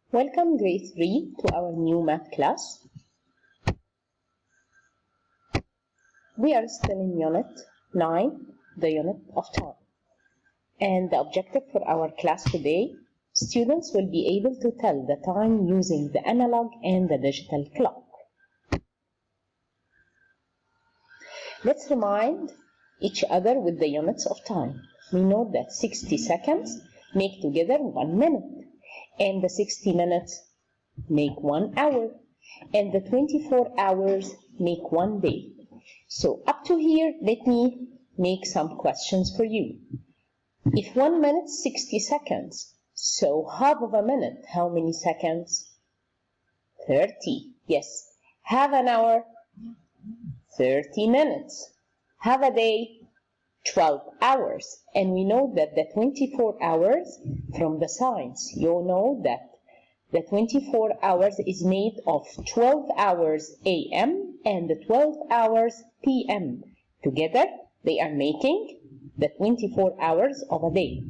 Welcome grade 3 to our new math class. We are still in unit 9, the unit of time. And the objective for our class today, students will be able to tell the time using the analog and the digital clock. Let's remind each other with the units of time. We know that 60 seconds make together 1 minute. And the 60 minutes make 1 hour, and the 24 hours make 1 day. So up to here, let me make some questions for you. If 1 minute 60 seconds, so half of a minute, how many seconds? 30. Yes. Half an hour, 30 minutes. Half a day, 12 hours. And we know that the 24 hours from the signs, you know that the 24 hours is made of 12 hours AM and 12 hours PM. Together, they are making the 24 hours of a day.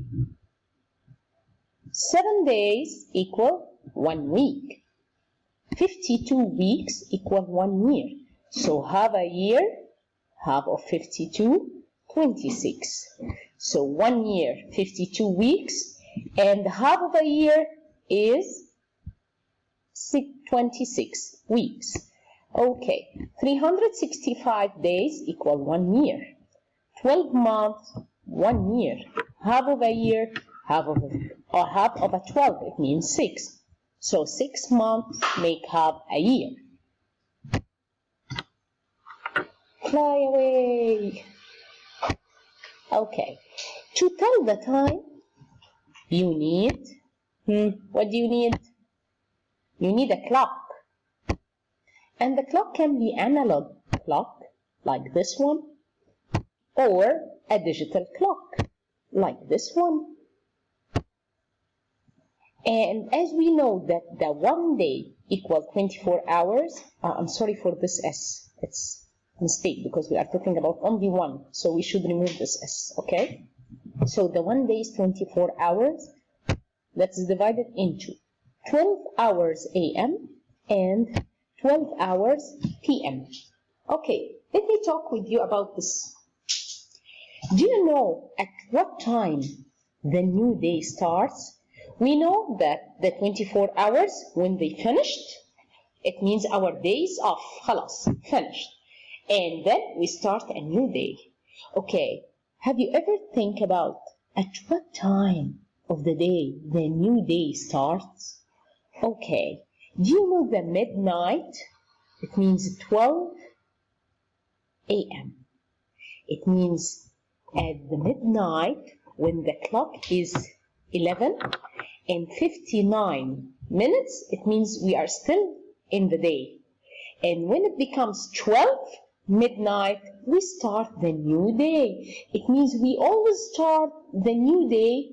7 days equal 1 week. 52 weeks equal 1 year. So half a year, half of 52, 26. So 1 year, 52 weeks, and half of a year is 26 weeks. Okay, 365 days equal 1 year. 12 months, 1 year. Half of a year, half of a 12, it means 6. So 6 months make half a year. Fly away. Okay, to tell the time, you need, what do you need? You need a clock. And the clock can be analog clock, like this one, or a digital clock, like this one. And as we know that the 1 day equals 24 hours, I'm sorry for this S, it's mistake because we are talking about only one, so we should remove this S, okay? So the 1 day is 24 hours. That's divided into 12 hours AM and 12 hours PM. Okay, let me talk with you about this. Do you know at what time the new day starts? We know that the 24 hours, when they finished, it means our day is off, خلاص, finished. And then we start a new day. Okay, have you ever think about at what time of the day the new day starts? Okay, do you know the midnight? It means 12 a.m. It means at the midnight when the clock is 11 and 59 minutes, it means we are still in the day. And when it becomes 12 midnight, we start the new day. It means we always start the new day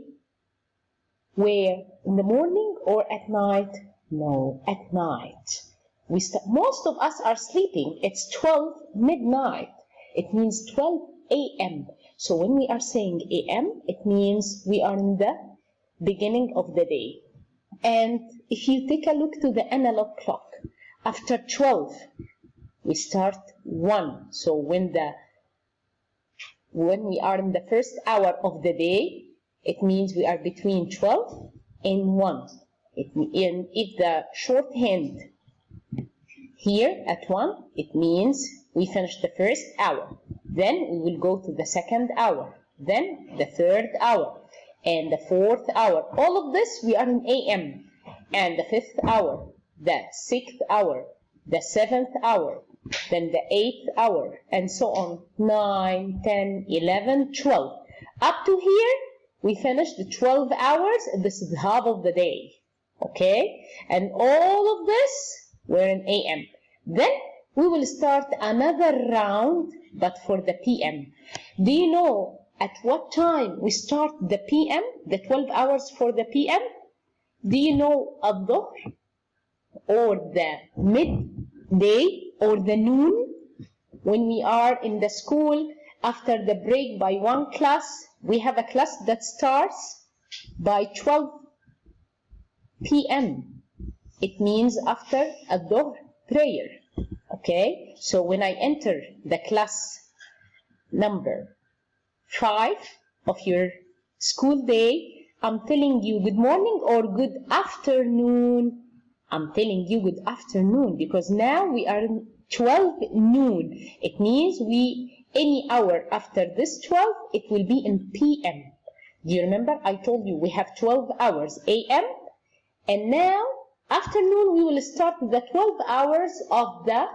where? In the morning or at night? No, at night. Most of us are sleeping. It's 12 midnight. It means 12 a.m. So when we are saying a.m., it means we are in the beginning of the day. And if you take a look to the analog clock, after 12, we start 1. So when we are in the first hour of the day, it means we are between 12 and 1. If the shorthand here at 1, it means we finished the first hour. Then we will go to the second hour, then the third hour, and the fourth hour. All of this we are in AM. And the fifth hour, the sixth hour, the seventh hour, then the 8th hour, and so on, 9, 10, 11, 12. Up to here, we finished the 12 hours, and this is half of the day, okay? And all of this, we're in AM. Then, we will start another round, but for the PM. Do you know at what time we start the PM, the 12 hours for the PM? Do you know الظهر or the midday or the noon? When we are in the school, after the break by one class, we have a class that starts by 12 p.m. it means after الظهر prayer. Okay, so when I enter the class number 5 of your school day, I'm telling you good morning or good afternoon. I'm telling you good afternoon because now we are in 12 noon. It means any hour after this 12, it will be in PM. Do you remember I told you we have 12 hours AM, and now afternoon we will start the 12 hours of the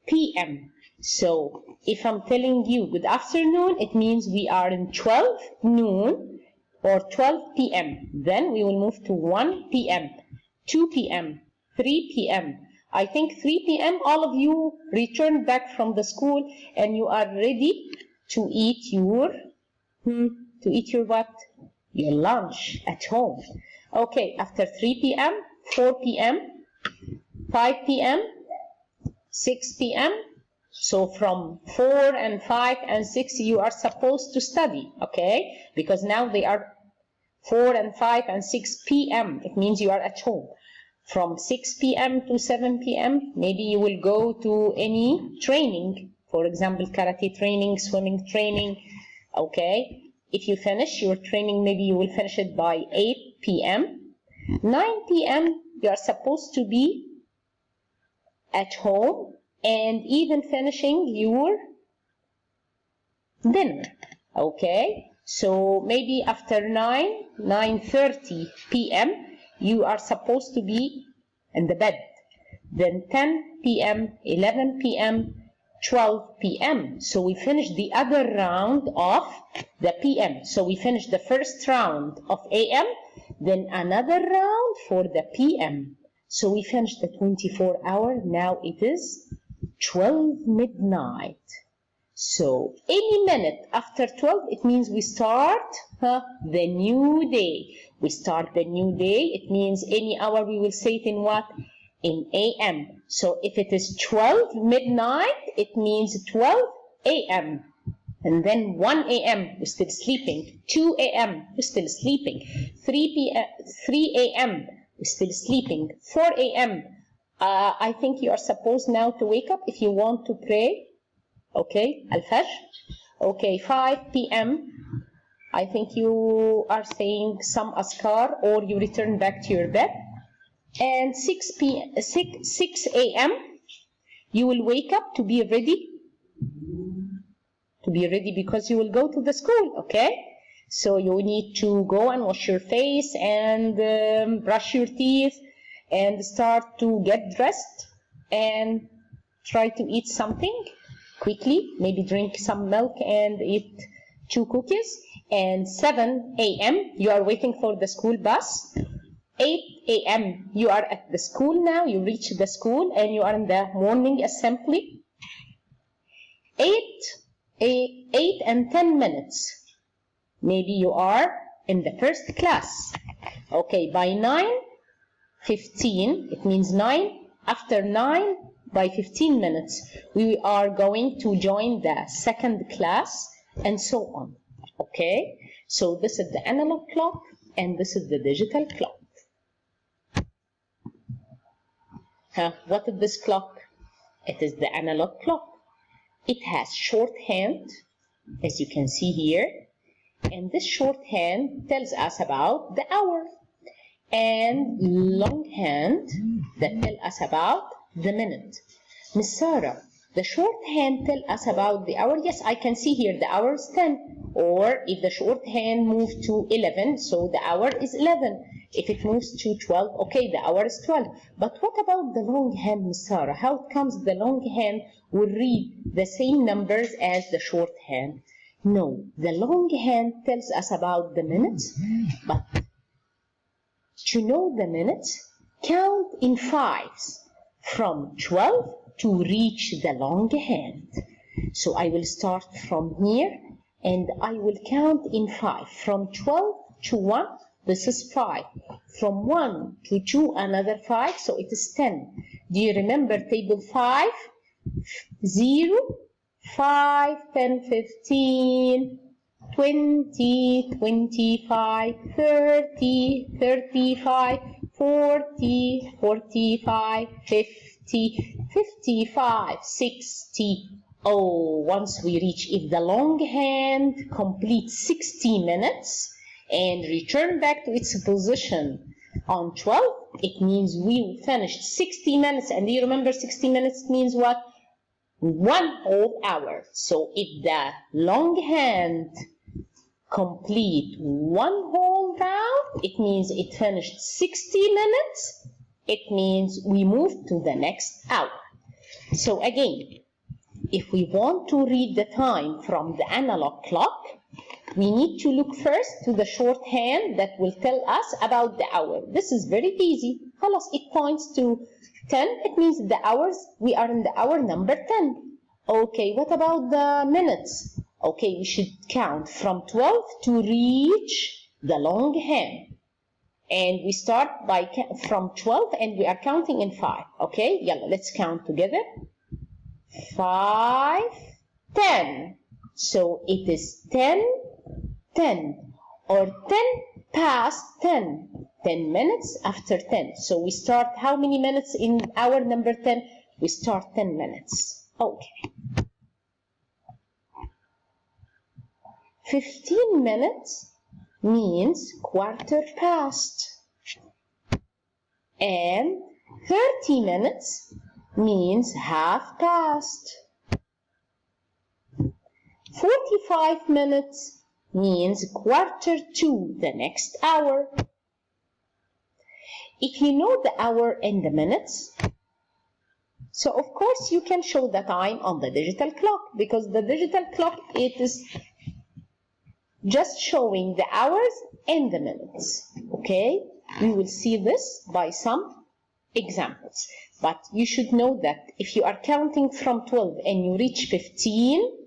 PM. So if I'm telling you good afternoon, it means we are in 12 noon or 12 PM. Then we will move to 1 PM, 2 PM, 3 PM. I think 3 PM all of you returned back from the school and you are ready to eat your what? Your lunch at home. Okay, after 3 PM, 4 PM, 5 PM, 6 PM. So from 4 and 5 and 6 you are supposed to study, okay? Because now they are 4 and 5 and 6 PM. It means you are at home. From 6 PM to 7 PM, maybe you will go to any training. For example, karate training, swimming training, okay? If you finish your training, maybe you will finish it by 8 PM. 9 PM, you are supposed to be at home and even finishing your dinner, okay? So maybe after 9:30 PM, you are supposed to be in the bed. Then 10 PM, 11 PM, 12 PM. So we finish the other round of the PM. So we finish the first round of AM, then another round for the PM. So we finished the 24-hour. Now it is 12 midnight. So any minute after 12, it means we start the new day. We start the new day. It means any hour we will say it in what? In AM. So if it is 12 midnight, it means 12 AM. And then 1 AM, we're still sleeping. 2 AM, we're still sleeping. 3 AM, we're still sleeping. 4 AM, I think you are supposed now to wake up if you want to pray. Okay, Al-Fajr. Okay, 5 PM, I think you are saying some askar or you return back to your bed. And 6 AM, you will wake up to be ready. To be ready because you will go to the school, okay? So you need to go and wash your face and brush your teeth and start to get dressed and try to eat something quickly. Maybe drink some milk and eat 2 cookies. And 7 AM, you are waiting for the school bus. 8 AM, you are at the school now. You reach the school and you are in the morning assembly. 8 and 10 minutes. Maybe you are in the first class. Okay, by 9:15, it means 9. After 9, by 15 minutes, we are going to join the second class and so on. Okay, so this is the analog clock and this is the digital clock. What is this clock? It is the analog clock. It has shorthand, as you can see here, and this shorthand tells us about the hour, and longhand that tells us about the minute. Miss Sarah, the shorthand tells us about the hour. Yes, I can see here the hour is 10, or if the shorthand moved to 11, so the hour is 11. If it moves to 12, okay, the hour is 12. But what about the longhand, Miss Sarah? How it comes the longhand will read the same numbers as the shorthand? No, the longhand tells us about the minutes, but to know the minutes, count in 5s from 12 to reach the longhand. So I will start from here and I will count in 5. From 12 to 1, this is 5. From 1 to 2, another 5, so it is 10. Do you remember table 5? 0, 5, 10, 15, 20, 25, 30, 35, 40, 45, 50, 55, 60. Oh, once we reach, if the long hand completes 60 minutes and return back to its position on 12, it means we finished 60 minutes. And do you remember 60 minutes means what? 1 whole hour. So if the long hand complete 1 whole round, it means it finished 60 minutes. It means we move to the next hour. So again, if we want to read the time from the analog clock, we need to look first to the shorthand that will tell us about the hour. This is very easy. خلاص, it points to 10. It means the hours, we are in the hour number 10. Okay, what about the minutes? Okay, we should count from 12 to reach the long hand. And we start from 12 and we are counting in 5. Okay, yalla, let's count together. 5, 10. So it is 10, 10, or 10 past 10. 10 minutes after 10. So we start how many minutes in hour number 10? We start 10 minutes. Okay. 15 minutes means quarter past. And 30 minutes means half past. 45 minutes means quarter to the next hour. If you know the hour and the minutes, so of course you can show the time on the digital clock, because the digital clock, it is just showing the hours and the minutes. Okay, we will see this by some examples, but you should know that if you are counting from 12 and you reach 15,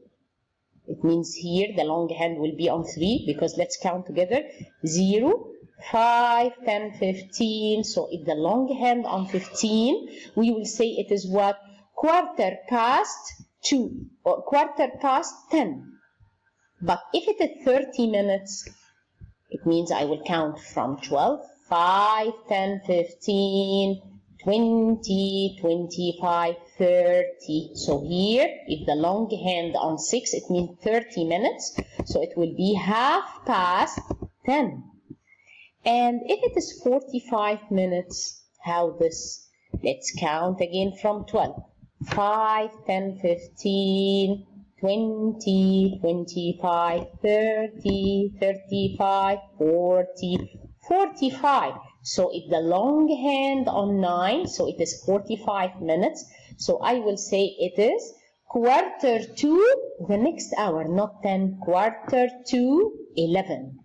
it means here the long hand will be on 3, because let's count together. 0, 5, 10, 15. So if the long hand on 15, we will say it is what? Quarter past 2 or quarter past 10. But if it is 30 minutes, it means I will count from 12, 5, 10, 15, 20, 25, 30. So here, if the long hand on 6, it means 30 minutes. So it will be half past 10. And if it is 45 minutes, how this? Let's count again from 12. 5, 10, 15, 20, 25, 30, 35, 40, 45. So if the long hand on 9, so it is 45 minutes. So I will say it is quarter to the next hour, not 10, quarter to 11.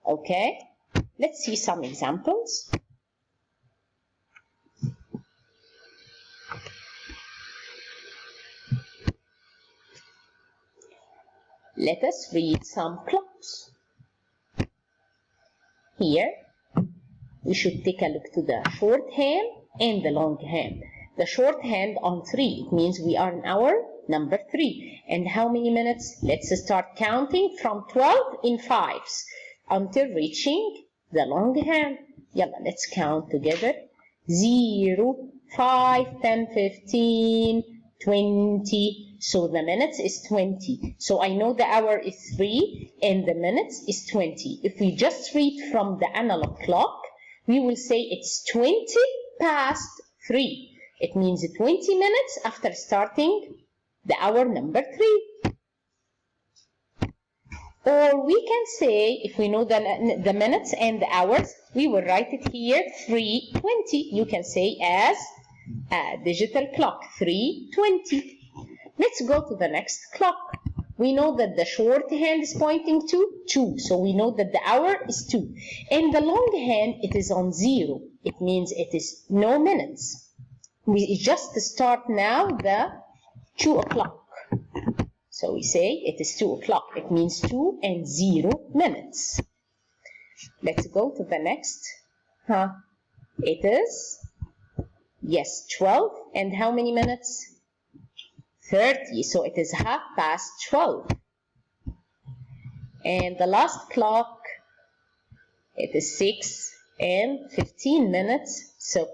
Okay, let's see some examples. Let us read some clocks. Here, we should take a look to the short hand and the long hand. The short hand on 3, it means we are in hour number 3. And how many minutes? Let's start counting from 12 in 5s until reaching the long hand. Yalla, let's count together. 0, 5, 10, 15, 20. So the minutes is 20. So I know the hour is 3 and the minutes is 20. If we just read from the analog clock, we will say it's 20 past 3. It means 20 minutes after starting the hour number 3. Or we can say, if we know the minutes and the hours, we will write it here 3:20. You can say as a digital clock 3:20. Let's go to the next clock. We know that the short hand is pointing to 2, so we know that the hour is 2. And the long hand, it is on 0. It means it is no minutes. We just start now the 2 o'clock. So we say it is 2 o'clock. It means 2 and 0 minutes. Let's go to the next. It is, yes, 12. And how many minutes? 30. So it is half past 12. And the last clock, it is 6 and 15 minutes. So